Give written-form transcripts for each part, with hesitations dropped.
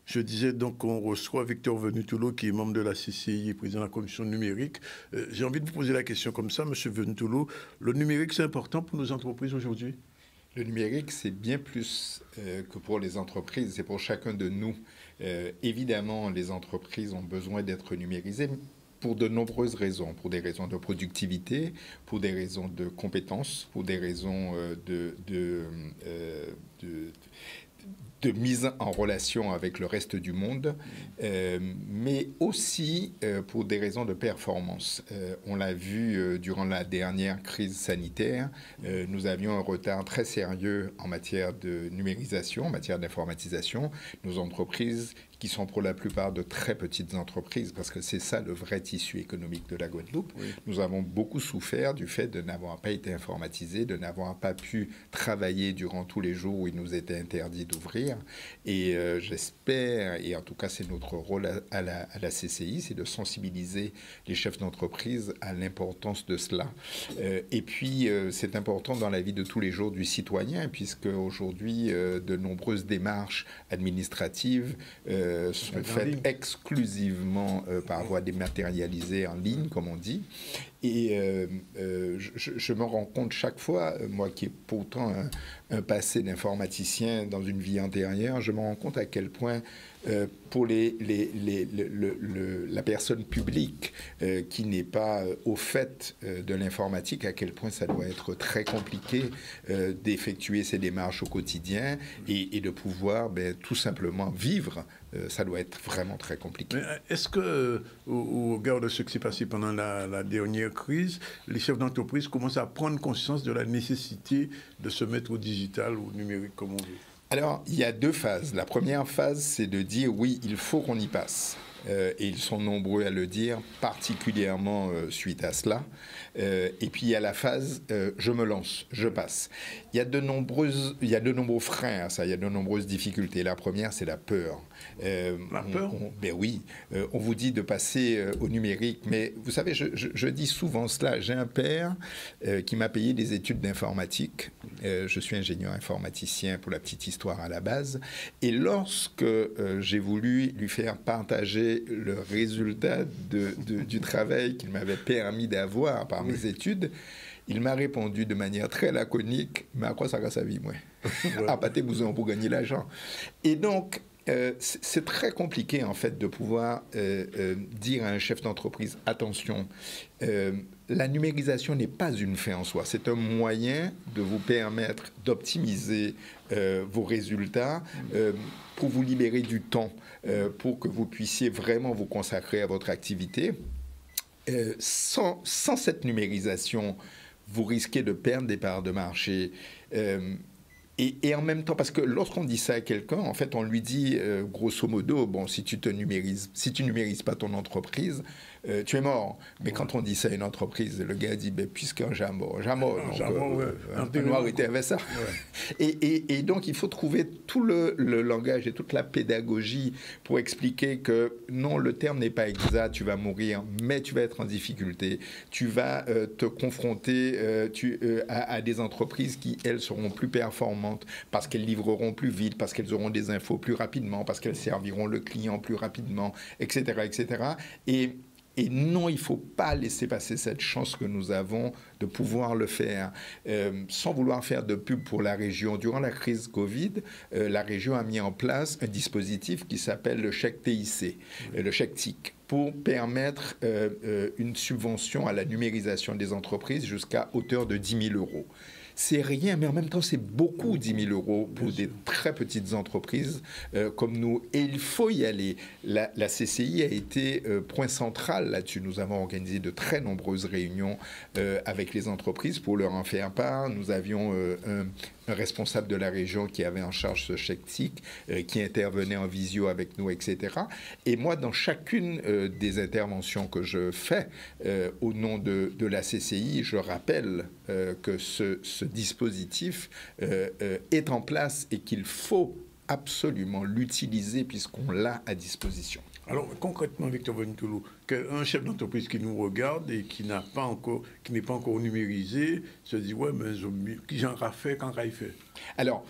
Je disais donc qu'on reçoit Victor Venutolo, qui est membre de la CCI et président de la commission numérique. J'ai envie de vous poser la question comme ça, Monsieur Venutolo. Le numérique, c'est important pour nos entreprises aujourd'hui? Le numérique, c'est bien plus que pour les entreprises, c'est pour chacun de nous. Évidemment, les entreprises ont besoin d'être numérisées pour de nombreuses raisons, pour des raisons de productivité, pour des raisons de compétences, pour des raisons de mise en relation avec le reste du monde, mais aussi pour des raisons de performance. On l'a vu durant la dernière crise sanitaire, nous avions un retard très sérieux en matière de numérisation, en matière d'informatisation. Nos entreprises, qui sont pour la plupart de très petites entreprises, parce que c'est ça le vrai tissu économique de la Guadeloupe. Oui. Nous avons beaucoup souffert du fait de n'avoir pas été informatisés, de n'avoir pas pu travailler durant tous les jours où il nous était interdit d'ouvrir. Et j'espère, et en tout cas c'est notre rôle à la CCI, c'est de sensibiliser les chefs d'entreprise à l'importance de cela. Et puis c'est important dans la vie de tous les jours du citoyen, puisque aujourd'hui de nombreuses démarches administratives sont faites exclusivement par voie dématérialisée en ligne, comme on dit. Et je me rends compte chaque fois, moi qui ai pourtant un passé d'informaticien dans une vie antérieure, je me rends compte à quel point pour la personne publique qui n'est pas au fait de l'informatique, à quel point ça doit être très compliqué d'effectuer ces démarches au quotidien et de pouvoir tout simplement vivre. Ça doit être vraiment très compliqué. Mais est-ce que, au regard de ce qui s'est passé pendant la dernière crise, les chefs d'entreprise commencent à prendre conscience de la nécessité de se mettre au digital ou au numérique, comme on veut? Alors, il y a deux phases. La première phase, c'est de dire oui, il faut qu'on y passe. Et ils sont nombreux à le dire, particulièrement suite à cela. Et puis il y a la phase je me lance, je passe. Il y a de nombreux freins à ça, il y a de nombreuses difficultés. La première, c'est la peur. La peur? Ben oui, on vous dit de passer au numérique, mais vous savez, je dis souvent cela. J'ai un père qui m'a payé des études d'informatique. Je suis ingénieur informaticien pour la petite histoire à la base. Et lorsque j'ai voulu lui faire partager le résultat du travail qu'il m'avait permis d'avoir par mes études, il m'a répondu de manière très laconique, mais à quoi ça va sa vie, moi? À pâté bouson pour gagner l'argent. Et donc, c'est très compliqué, en fait, de pouvoir dire à un chef d'entreprise, attention, la numérisation n'est pas une fin en soi, c'est un moyen de vous permettre d'optimiser vos résultats pour vous libérer du temps, pour que vous puissiez vraiment vous consacrer à votre activité. Sans cette numérisation, vous risquez de perdre des parts de marché. Et en même temps, parce que lorsqu'on dit ça à quelqu'un, en fait, on lui dit, grosso modo, bon, si tu numérises pas ton entreprise, tu es mort. Mais quand on dit ça à une entreprise, le gars dit, puisqu'un jamais, on peut nous arrêter avec ça. Ouais. Et donc, il faut trouver tout le langage et toute la pédagogie pour expliquer que non, le terme n'est pas exact, tu vas mourir, mais tu vas être en difficulté. Tu vas te confronter à des entreprises qui, elles, seront plus performantes parce qu'elles livreront plus vite, parce qu'elles auront des infos plus rapidement, parce qu'elles serviront le client plus rapidement, etc., etc. Et non, il ne faut pas laisser passer cette chance que nous avons de pouvoir le faire. Sans vouloir faire de pub pour la région, durant la crise Covid, la région a mis en place un dispositif qui s'appelle le chèque TIC, le chèque TIC, pour permettre une subvention à la numérisation des entreprises jusqu'à hauteur de 10 000 €. C'est rien, mais en même temps, c'est beaucoup, 10 000 € pour des très petites entreprises comme nous. Et il faut y aller. La CCI a été point central là-dessus. Nous avons organisé de très nombreuses réunions avec les entreprises pour leur en faire part. Nous avions un responsable de la région qui avait en charge ce chèque TIC, qui intervenait en visio avec nous, etc. Et moi, dans chacune des interventions que je fais au nom de la CCI, je rappelle que ce dispositif est en place et qu'il faut absolument l'utiliser puisqu'on l'a à disposition. Alors concrètement, Victor Venutolo, un chef d'entreprise qui nous regarde et qui n'est pas encore numérisé se dit ouais, mais qui j'en a fait, quand il fait? Alors,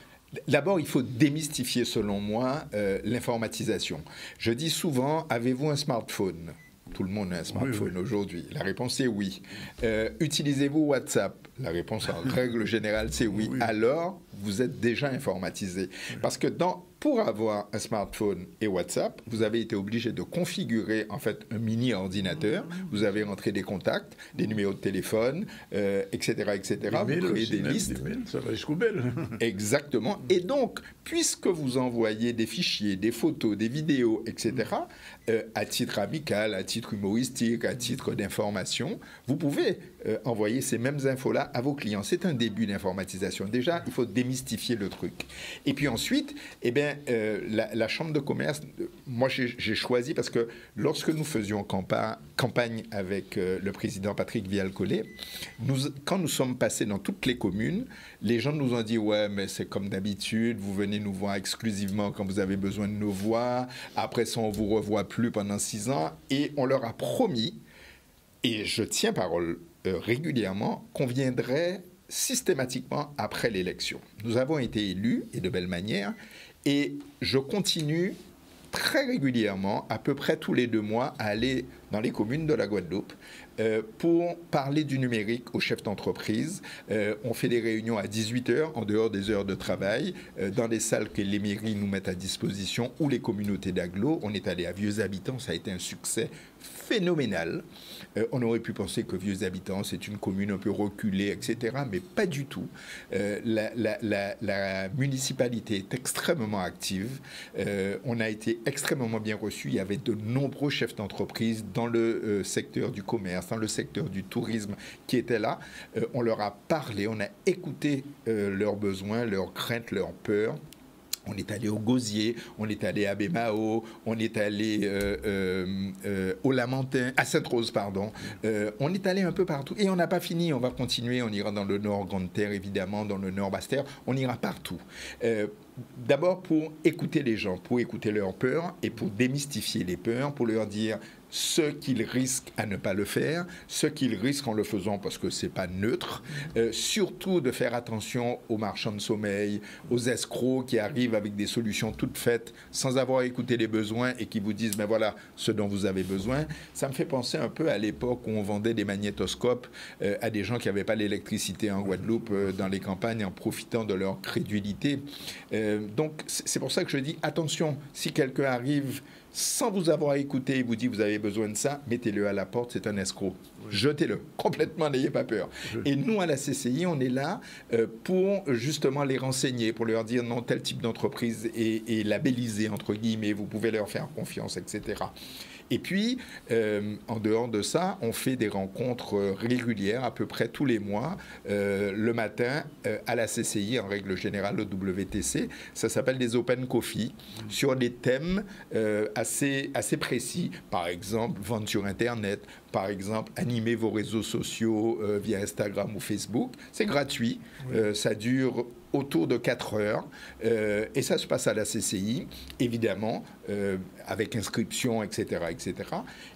D'abord, il faut démystifier, selon moi, l'informatisation. Je dis souvent, avez-vous un smartphone ? Tout le monde a un smartphone aujourd'hui. La réponse est oui. Utilisez-vous WhatsApp ? La réponse en règle générale, c'est oui. Alors, vous êtes déjà informatisé. Parce que pour avoir un smartphone et WhatsApp, vous avez été obligé de configurer en fait un mini ordinateur. Vous avez rentré des contacts, des numéros de téléphone, etc., etc. Vous créez des listes. Ça va jusqu'au bel. Exactement. Et donc, puisque vous envoyez des fichiers, des photos, des vidéos, etc., à titre amical, à titre humoristique, à titre d'information, vous pouvez envoyer ces mêmes infos-là à vos clients. C'est un début d'informatisation. Déjà, il faut démystifier le truc. Et puis ensuite, eh bien, la Chambre de commerce, moi j'ai choisi parce que lorsque nous faisions campagne avec le président Patrick Vial-Collet, quand nous sommes passés dans toutes les communes, les gens nous ont dit « Ouais, mais c'est comme d'habitude, vous venez nous voir exclusivement quand vous avez besoin de nos voix. Après ça, on ne vous revoit plus pendant 6 ans. » Et on leur a promis, et je tiens parole régulièrement, qu'on viendrait systématiquement après l'élection. Nous avons été élus, et de belle manière, et je continue très régulièrement, à peu près tous les 2 mois, à aller dans les communes de la Guadeloupe pour parler du numérique aux chefs d'entreprise. On fait des réunions à 18h, en dehors des heures de travail, dans des salles que les mairies nous mettent à disposition ou les communautés d'agglo. On est allé à Vieux Habitants, ça a été un succès phénoménal. On aurait pu penser que Vieux Habitants, c'est une commune un peu reculée, etc., mais pas du tout. La municipalité est extrêmement active. On a été extrêmement bien reçus. Il y avait de nombreux chefs d'entreprise dans le secteur du commerce, dans le secteur du tourisme qui étaient là. On leur a parlé, on a écouté leurs besoins, leurs craintes, leurs peurs. On est allé au Gosier, on est allé à Bémao, on est allé au Lamentin, à Sainte-Rose, pardon. On est allé un peu partout. Et on n'a pas fini, on va continuer. On ira dans le nord Grande-Terre, évidemment, dans le nord Basse-Terre. On ira partout. D'abord pour écouter les gens, pour écouter leurs peurs et pour démystifier les peurs, pour leur dire ce qu'ils risquent à ne pas le faire, ce qu'ils risquent en le faisant parce que ce n'est pas neutre, surtout de faire attention aux marchands de sommeil, aux escrocs qui arrivent avec des solutions toutes faites sans avoir écouté les besoins et qui vous disent ben voilà ce dont vous avez besoin. Ça me fait penser un peu à l'époque où on vendait des magnétoscopes à des gens qui n'avaient pas l'électricité en Guadeloupe dans les campagnes en profitant de leur crédulité. Donc c'est pour ça que je dis attention, si quelqu'un arrive sans vous avoir écouté et vous dit vous avez besoin de ça, mettez-le à la porte, c'est un escroc. Jetez-le complètement, n'ayez pas peur. Et nous, à la CCI, on est là pour justement les renseigner, pour leur dire non, tel type d'entreprise est labellisé, entre guillemets, vous pouvez leur faire confiance, etc. Et puis, en dehors de ça, on fait des rencontres régulières, à peu près tous les mois, le matin, à la CCI, en règle générale, au WTC. Ça s'appelle des Open Coffee, sur des thèmes assez précis. Par exemple, vendre sur Internet, par exemple, animer vos réseaux sociaux via Instagram ou Facebook. C'est gratuit, ça dure autour de 4 heures, et ça se passe à la CCI, évidemment, avec inscription, etc., etc.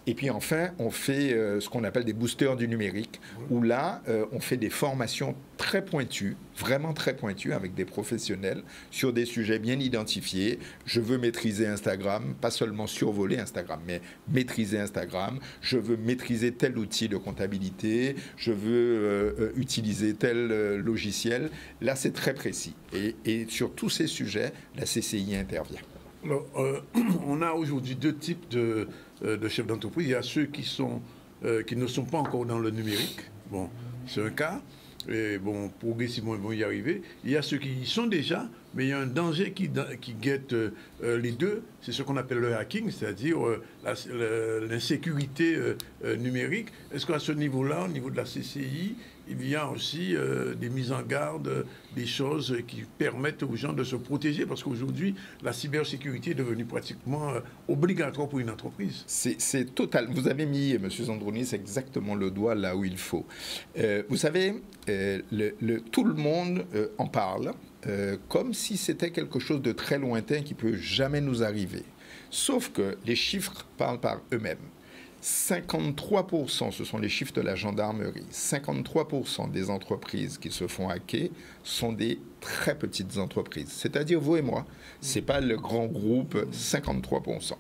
Et puis enfin, on fait ce qu'on appelle des boosters du numérique, où là, on fait des formations très pointues, vraiment très pointues, avec des professionnels, sur des sujets bien identifiés. Je veux maîtriser Instagram, pas seulement survoler Instagram, mais maîtriser Instagram. Je veux maîtriser tel outil de comptabilité. Je veux utiliser tel logiciel. Là, c'est très précis. Et sur tous ces sujets, la CCI intervient. Alors, on a aujourd'hui 2 types de chefs d'entreprise. Il y a ceux qui ne sont pas encore dans le numérique. Bon, c'est un cas. Et bon, progressivement, ils vont y arriver. Il y a ceux qui y sont déjà, mais il y a un danger qui guette les deux. C'est ce qu'on appelle le hacking, c'est-à-dire l'insécurité numérique. Est-ce qu'à ce niveau-là, au niveau de la CCI, il y a aussi des mises en garde, des choses qui permettent aux gens de se protéger? Parce qu'aujourd'hui, la cybersécurité est devenue pratiquement obligatoire pour une entreprise. C'est total. Vous avez mis, M. Zandronis, exactement le doigt là où il faut. Vous savez, tout le monde en parle comme si c'était quelque chose de très lointain qui ne peut jamais nous arriver. Sauf que les chiffres parlent par eux-mêmes. 53%, ce sont les chiffres de la gendarmerie, 53% des entreprises qui se font hacker sont des très petites entreprises. C'est-à-dire vous et moi, ce n'est pas le grand groupe, 53%.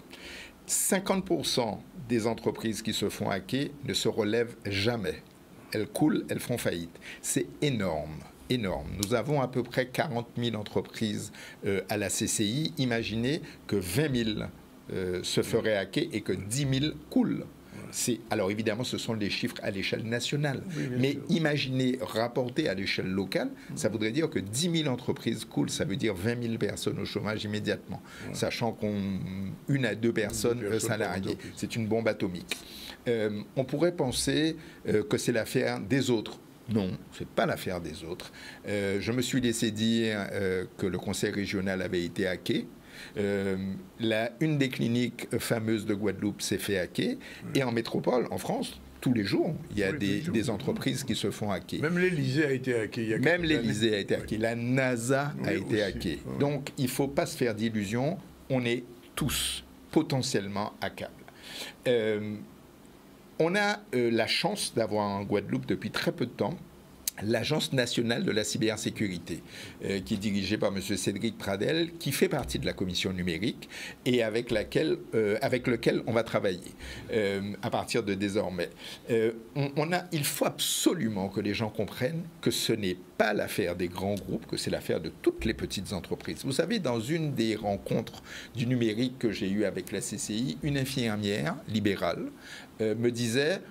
50% des entreprises qui se font hacker ne se relèvent jamais. Elles coulent, elles font faillite. C'est énorme. Énorme. Nous avons à peu près 40 000 entreprises à la CCI. Imaginez que 20 000 se feraient hacker et que 10 000 coulent. Alors évidemment, ce sont les chiffres à l'échelle nationale. Oui, mais sûr. Imaginez, rapporté à l'échelle locale, ça voudrait dire que 10 000 entreprises coulent, ça veut dire 20 000 personnes au chômage immédiatement, sachant qu'une à deux personnes salariées. C'est une bombe atomique. On pourrait penser que c'est l'affaire des autres. Non, ce n'est pas l'affaire des autres. Je me suis laissé dire que le conseil régional avait été hacké. Une des cliniques fameuses de Guadeloupe s'est fait hacker. Et en métropole, en France, tous les jours, il y a des entreprises qui se font hacker. Même l'Élysée a été hacké. Même l'Élysée a été hacké. La NASA a été hackée. Donc, il ne faut pas se faire d'illusions. On est tous potentiellement hackables. On a la chance d'avoir en Guadeloupe depuis très peu de temps l'Agence nationale de la cybersécurité, qui est dirigée par M. Cédric Pradel, qui fait partie de la commission numérique et avec lequel on va travailler à partir de désormais. Il faut absolument que les gens comprennent que ce n'est pas l'affaire des grands groupes, que c'est l'affaire de toutes les petites entreprises. Vous savez, dans une des rencontres du numérique que j'ai eues avec la CCI, une infirmière libérale me disait: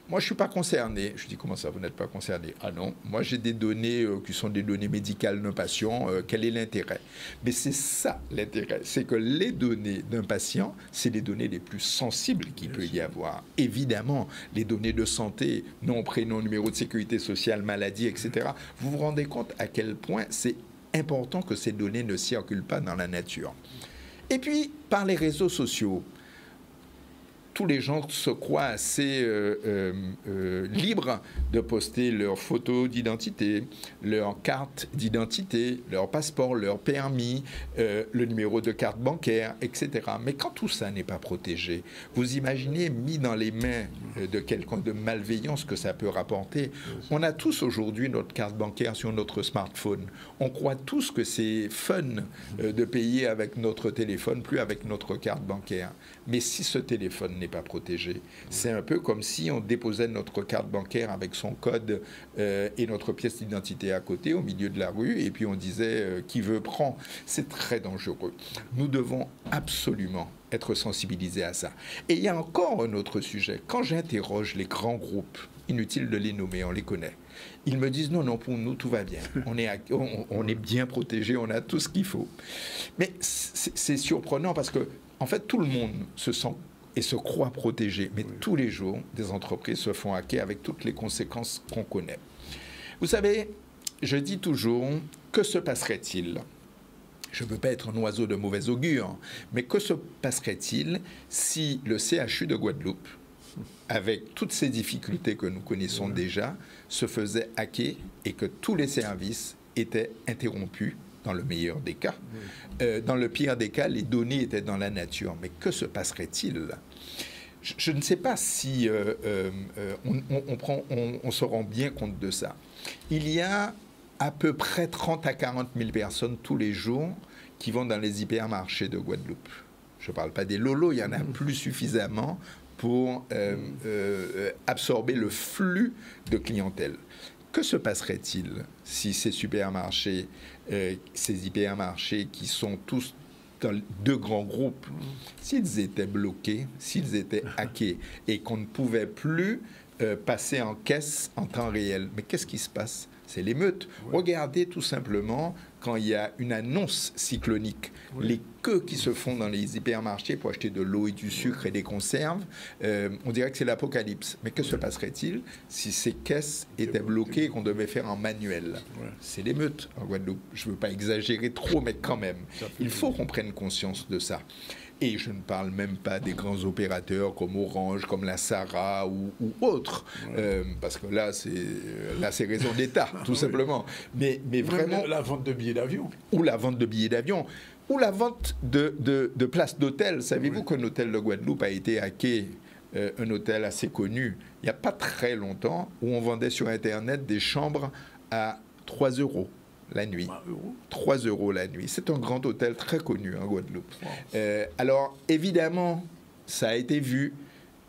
moi, je ne suis pas concerné. Je dis: comment ça, vous n'êtes pas concerné? Ah non, moi j'ai des données qui sont des données médicales d'un patient. Quel est l'intérêt? Mais c'est ça l'intérêt, c'est que les données d'un patient, c'est les données les plus sensibles qu'il peut y avoir. Évidemment, les données de santé, nom, prénom, numéro de sécurité sociale, maladie, etc. Vous vous rendez compte à quel point c'est important que ces données ne circulent pas dans la nature. Et puis, par les réseaux sociaux, tous les gens se croient assez libres de poster leurs photos d'identité, leurs cartes d'identité, leur passeport, leur permis, le numéro de carte bancaire, etc. Mais quand tout ça n'est pas protégé, vous imaginez, mis dans les mains de quelqu'un de malveillant, ce que ça peut rapporter. On a tous aujourd'hui notre carte bancaire sur notre smartphone. On croit tous que c'est fun de payer avec notre téléphone, plus avec notre carte bancaire. Mais si ce téléphone n'est pas protégé, c'est un peu comme si on déposait notre carte bancaire avec son code et notre pièce d'identité à côté, au milieu de la rue, et puis on disait qui veut prend. C'est très dangereux. Nous devons absolument être sensibilisés à ça. Et il y a encore un autre sujet. Quand j'interroge les grands groupes, inutile de les nommer, on les connaît, ils me disent: non, non, pour nous, tout va bien. On est bien protégés, on a tout ce qu'il faut. Mais c'est surprenant parce que, en fait, tout le monde se sent et se croit protégé. Mais tous les jours, des entreprises se font hacker avec toutes les conséquences qu'on connaît. Vous savez, je dis toujours, que se passerait-il? Je ne veux pas être un oiseau de mauvais augure, mais que se passerait-il si le CHU de Guadeloupe, avec toutes ces difficultés que nous connaissons déjà, se faisait hacker et que tous les services étaient interrompus, dans le meilleur des cas. Dans le pire des cas, les données étaient dans la nature. Mais que se passerait-il? Je ne sais pas si on se rend bien compte de ça. Il y a à peu près 30 à 40 000 personnes tous les jours qui vont dans les hypermarchés de Guadeloupe. Je ne parle pas des lolos, il y en a plus suffisamment pour absorber le flux de clientèle. Que se passerait-il si ces supermarchés, ces hypermarchés qui sont tous dans deux grands groupes, s'ils étaient bloqués, s'ils étaient hackés et qu'on ne pouvait plus passer en caisse en temps réel? Mais qu'est-ce qui se passe? C'est l'émeute. Regardez tout simplement quand il y a une annonce cyclonique. Les queues qui se font dans les hypermarchés pour acheter de l'eau et du sucre et des conserves, on dirait que c'est l'apocalypse. Mais que se passerait-il si ces caisses étaient bloquées et qu'on devait faire en manuel? C'est l'émeute en Guadeloupe. Je ne veux pas exagérer trop, mais quand même. Il faut qu'on prenne conscience de ça. Et je ne parle même pas des grands opérateurs comme Orange, comme la Sara ou autres, parce que là, c'est raison d'État, tout simplement. Mais vraiment... La vente de billets d'avion. Ou la vente de billets d'avion. Ou la vente de places d'hôtel. Savez-vous qu'un hôtel de Guadeloupe a été hacké un hôtel assez connu, il n'y a pas très longtemps, où on vendait sur Internet des chambres à 3 € la nuit. 3 € la nuit. C'est un grand hôtel très connu en Guadeloupe. Alors, évidemment, ça a été vu,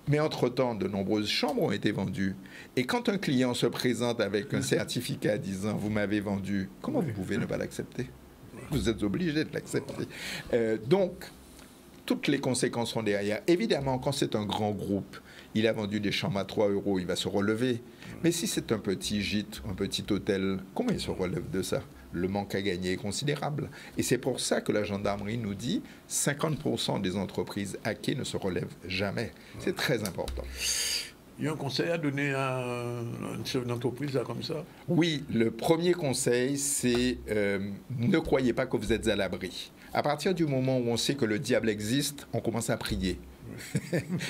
mais entre-temps, de nombreuses chambres ont été vendues. Et quand un client se présente avec un certificat disant « vous m'avez vendu », comment vous pouvez ne pas l'accepter? Vous êtes obligé de l'accepter. Donc, toutes les conséquences sont derrière. Évidemment, quand c'est un grand groupe, il a vendu des chambres à 3 €, il va se relever. Mais si c'est un petit gîte, un petit hôtel, comment il se relève de ça? Le manque à gagner est considérable. Et c'est pour ça que la gendarmerie nous dit 50% des entreprises hackées ne se relèvent jamais. C'est très important. Il y a un conseil à donner à un chef d'entreprise comme ça? Oui, le premier conseil, c'est ne croyez pas que vous êtes à l'abri. À partir du moment où on sait que le diable existe, on commence à prier.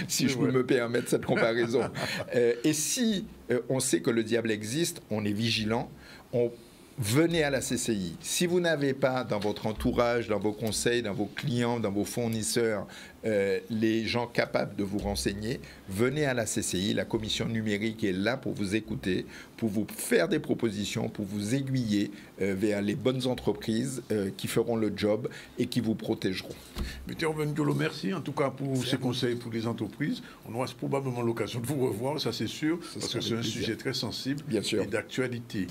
Si je peux me permettre cette comparaison. Et si on sait que le diable existe, on est vigilant, venez à la CCI. Si vous n'avez pas dans votre entourage, dans vos conseils, dans vos clients, dans vos fournisseurs, les gens capables de vous renseigner, venez à la CCI. La commission numérique est là pour vous écouter, pour vous faire des propositions, pour vous aiguiller vers les bonnes entreprises qui feront le job et qui vous protégeront. M. Ndiolo, merci en tout cas pour ces conseils pour les entreprises. On aura probablement l'occasion de vous revoir, ça c'est sûr, parce que c'est un sujet très sensible et d'actualité.